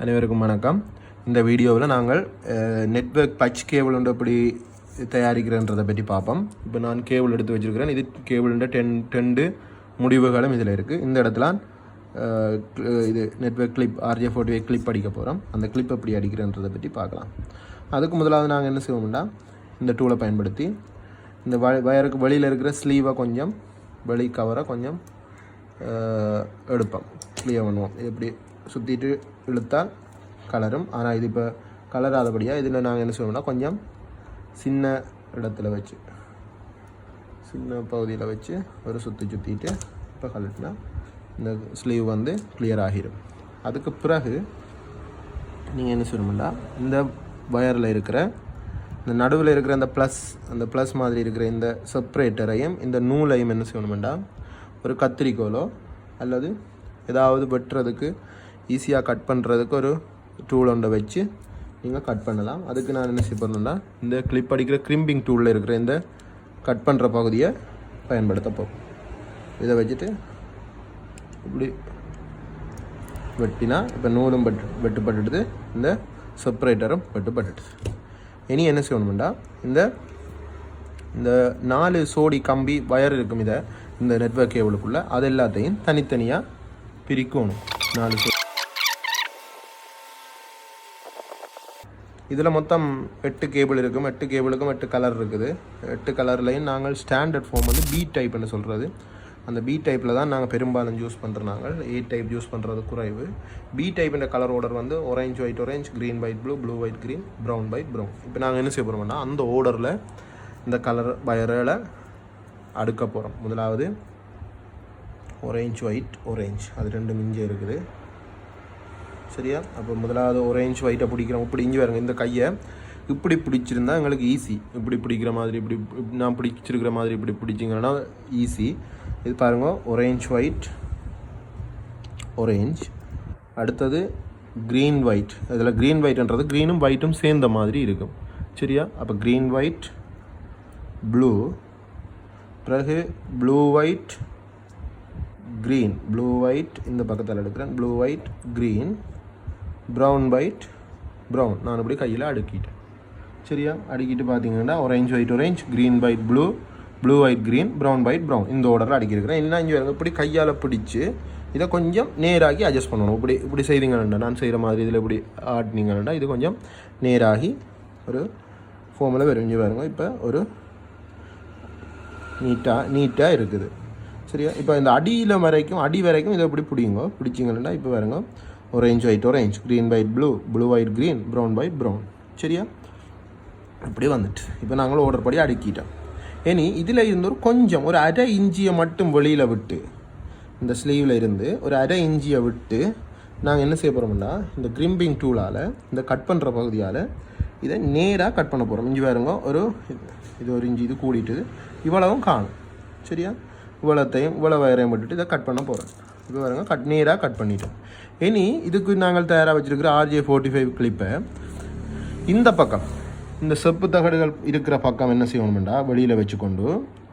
அனைவருக்கும் வணக்கம். இந்த வீடியோவில் நாங்கள் நெட்வொர்க் பட்ச் கேபிள் ஒன்று எப்படி தயாரிக்கிறன்றதை பற்றி பார்ப்போம். இப்போ நான் கேபிள் எடுத்து வச்சுருக்கிறேன். இது கேபிளுன்ற டெண்டு முடிவுகளும் இதில் இருக்குது. இந்த இடத்துல இது நெட்வொர்க் கிளிப் RJ45 கிளிப் அடிக்க போகிறோம். அந்த கிளிப் எப்படி அடிக்கிறன்றதை பற்றி பார்க்கலாம். அதுக்கு முதலாவது நாங்கள் என்ன செய்வோம்னா, இந்த டூலை பயன்படுத்தி இந்த வயருக்கு வெளியில் இருக்கிற ஸ்லீவை கொஞ்சம் வெளி கவரை கொஞ்சம் எடுப்போம், கிளியர் பண்ணுவோம். எப்படி சுற்றிட்டு இழுத்தால் கலரும். ஆனால் இது இப்போ கலராதபடியாக இதில் நாங்கள் என்ன செய்வோம்னா, கொஞ்சம் சின்ன இடத்துல வச்சு சின்ன பகுதியில் வச்சு ஒரு சுற்றிட்டு இப்போ கலட்டினா இந்த ஸ்லீவ் வந்து கிளியர் ஆகிடும். அதுக்கு பிறகு நீங்கள் என்ன செய்யணும்னா, இந்த வயரில் இருக்கிற இந்த நடுவில் இருக்கிற அந்த ப்ளஸ் மாதிரி இருக்கிற இந்த செப்ரேட்டரையும் இந்த நூலையும் என்ன செய்யணுமெண்டா, ஒரு கத்திரிக்கோலோ அல்லது ஏதாவது வெட்டுறதுக்கு ஈஸியாக கட் பண்ணுறதுக்கு ஒரு டூல் ஒன்றை வச்சு நீங்கள் கட் பண்ணலாம். அதுக்கு நான் என்ன செய்ய போகிறேன்னா, இந்த கிளிப் அடிக்கிற கிரிம்பிங் டூலில் இருக்கிற இந்த கட் பண்ணுற பகுதியை பயன்படுத்த போகும். இதை வச்சுட்டு இப்படி வெட்டினா இப்போ நூலும் வெட்டுப்பட்டுடுது, இந்த செப்பரேட்டரும் வெட்டுப்பட்டுடுது. இனி என்ன செய்யணும்டா, இந்த 4 சோடி கம்பி வயர் இருக்கும், இதை இந்த நெட்வொர்க் கேபிளுக்குள்ளே அது எல்லாத்தையும் தனித்தனியாக பிரிக்கணும். 4 சோடி. இதில் மொத்தம் 8 கேபிள் இருக்கும். 8 கேபிளுக்கும் 8 கலர் இருக்குது. 8 கலர்லையும் நாங்கள் ஸ்டாண்டர்ட் ஃபார்ம் வந்து B டைப்னு சொல்கிறது. அந்த B டைப்பில் தான் நாங்கள் பெரும்பாலும் யூஸ் பண்ணுறோம். நாங்கள் A டைப் யூஸ் பண்ணுறது குறைவு. B டைப்பின் கலர் ஆர்டர் வந்து orange white orange, green white blue, blue white green, brown white brown. இப்போ நாங்கள் என்ன செய்ய போகிறோம்னா, அந்த ஆர்டரில் இந்த கலர் வயரில் அடுக்க போகிறோம். முதலாவது orange white orange, அது 2 மிஞ்சி இருக்குது. சரியா? அப்போ முதலாவது orange white பிடிக்கிறோம். இப்படி இஞ்சி வருங்க. இந்த கையை இப்படி பிடிச்சிருந்தா எங்களுக்கு ஈஸி. இப்படி பிடிக்கிற மாதிரி, இப்படி நான் பிடிச்சிருக்கிற மாதிரி இப்படி பிடிச்சிங்கன்னா ஈஸி. இது பாருங்கள், orange white orange. அடுத்தது green white. இதில் green whiteன்றது க்ரீனும் ஒயிட்டும் சேர்ந்த மாதிரி இருக்கும். சரியா? அப்போ green white blue, பிறகு blue white green, blue white இந்த பக்கத்தில் எடுக்கிறேன், blue white green, brown white brown. நான் இப்படி கையில் அடுக்கிட்டேன். சரியா? அடுக்கிட்டு பார்த்தீங்கன்னா orange white orange, green white blue, blue white green, brown white brown இந்த ஆர்டரில் அடிக்கிருக்கிறேன். இல்லைனா இங்கே வருங்க, இப்படி கையால் பிடிச்சி இதை கொஞ்சம் நேராகி அட்ஜஸ்ட் பண்ணணும். இப்படி செய்தீங்கன்னா, நான் செய்கிற மாதிரி இதில் இப்படி ஆட்டினீங்கன்னா இது கொஞ்சம் நேராகி ஒரு ஃபார்மில் வரைஞ்சி பாருங்க. இப்போ ஒரு நீட்டாக இருக்குது. சரியா? இப்போ இந்த அடி வரைக்கும் இதை இப்படி பிடிச்சிங்கன்னா இப்போ பாருங்க, orange white orange, green white blue, blue white green, brown white brown. சரியா? இப்படி வந்துட்டு இப்போ நாங்களும் ஆர்டர் படி அடுக்கிட்டோம். இனி இதில் இருந்து ஒரு அரை இஞ்சியை மட்டும் வெளியில் விட்டு, இந்த ஸ்லீவில் இருந்து ஒரு அரை இஞ்சியை விட்டு நாங்கள் என்ன செய்ய போகிறோம்னா, இந்த கிரிம்பிங் டூலால் இந்த கட் பண்ணுற பகுதியால் இதை நேராக கட் பண்ண போகிறோம். இஞ்சி பாருங்க, இது ஒரு இஞ்சி இது கூடிட்டு இவ்வளவும் காணும். சரியா? இவ்வளோ வயரையும் விட்டுட்டு இதை கட் பண்ண போகிறோம். இப்போ பாருங்க, நேராக கட் பண்ணிட்டோம். இனி இதுக்கு நாங்கள் தயாராக வச்சுருக்கிற RJ45 கிளிப்பை இந்த பக்கம், இந்த செப்பு தகடுகள் இருக்கிற பக்கம் என்ன செய்யணும்டா, வெளியில் வச்சுக்கொண்டு,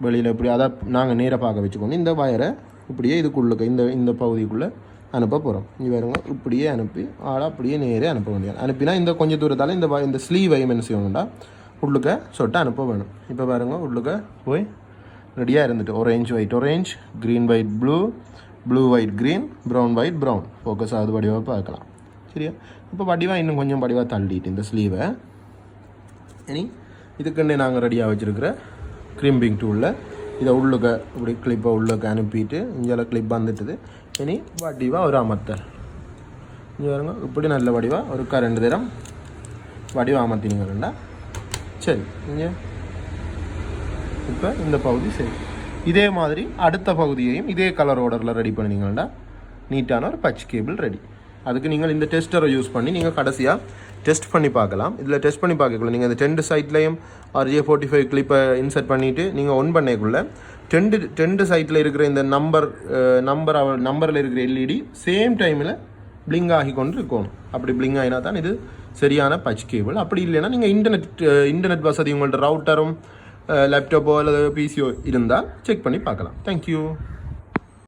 வெளியில் இப்படி அதை நாங்கள் நேராக பார்க்க வச்சுக்கொண்டு இந்த வயரை இப்படியே இதுக்குள்ளே இந்த பகுதிக்குள்ளே அனுப்ப போகிறோம். இங்கே பாருங்க, இப்படியே அனுப்பி அப்படியே நேரே அனுப்ப வேண்டியது. அனுப்பினா இந்த கொஞ்சம் தூரத்தால் இந்த ஸ்லீவையும் என்ன செய்யணும்டா, உள்ளுக்க சொட்டு அனுப்ப வேணும். இப்போ பாருங்க, உள்ளுக்க போய் ரெடியாக இருந்துட்டு orange white orange, green white blue, blue white green, brown white brown focus ஆகுது. வடிவாக பார்க்கலாம். சரியா? இப்போ வடிவாக இன்னும் கொஞ்சம் வடிவாக தள்ளிட்டு இந்த ஸ்லீவை இனி இதுக்குன்னே நாங்கள் ரெடியாக வச்சுருக்கிற கிரிம்பிங் டூலில் இதை உள்ளுக்க இப்படி கிளிப்பை உள்ளுக்க அனுப்பிட்டு இங்கே கிளிப் வந்துட்டுது. இனி வடிவாக ஒரு அமர்த்தல். இங்கே வருங்க, இப்படி நல்ல வடிவாக ஒரு 2 தரம் வடிவாக அமர்த்தினீங்கன்னா சரி. இங்கே இப்போ இந்த பகுதி சரி. இதே மாதிரி அடுத்த பகுதியையும் இதே கலர் ஆர்டரில் ரெடி பண்ணிங்கன்னா நீட்டான ஒரு பட்ச் கேபிள் ரெடி. அதுக்கு நீங்கள் இந்த டெஸ்டரை யூஸ் பண்ணி நீங்கள் கடைசியாக டெஸ்ட் பண்ணி பார்க்கலாம். இதில் டெஸ்ட் பண்ணி பார்க்கக்குள்ள நீங்கள் இந்த 2 சைட்லையும் RJ45 கிளிப்பை இன்சர்ட் பண்ணிவிட்டு நீங்கள் ஒன் பண்ணக்குள்ள 2 சைட்டில் இருக்கிற இந்த நம்பரில் இருக்கிற LED சேம் டைமில் பிளிங்க் ஆகி கொண்டு இருக்கணும். அப்படி பிளிங்க் ஆகினா தான் இது சரியான பட்ச் கேபிள். அப்படி இல்லைன்னா நீங்கள் இன்டர்நெட் வசதி உங்கள்கிட்ட ரவுட்டரும் லேப்டாப்போ அல்லது பிசியோ இருந்தால் செக் பண்ணி பார்க்கலாம். தேங்க்யூ.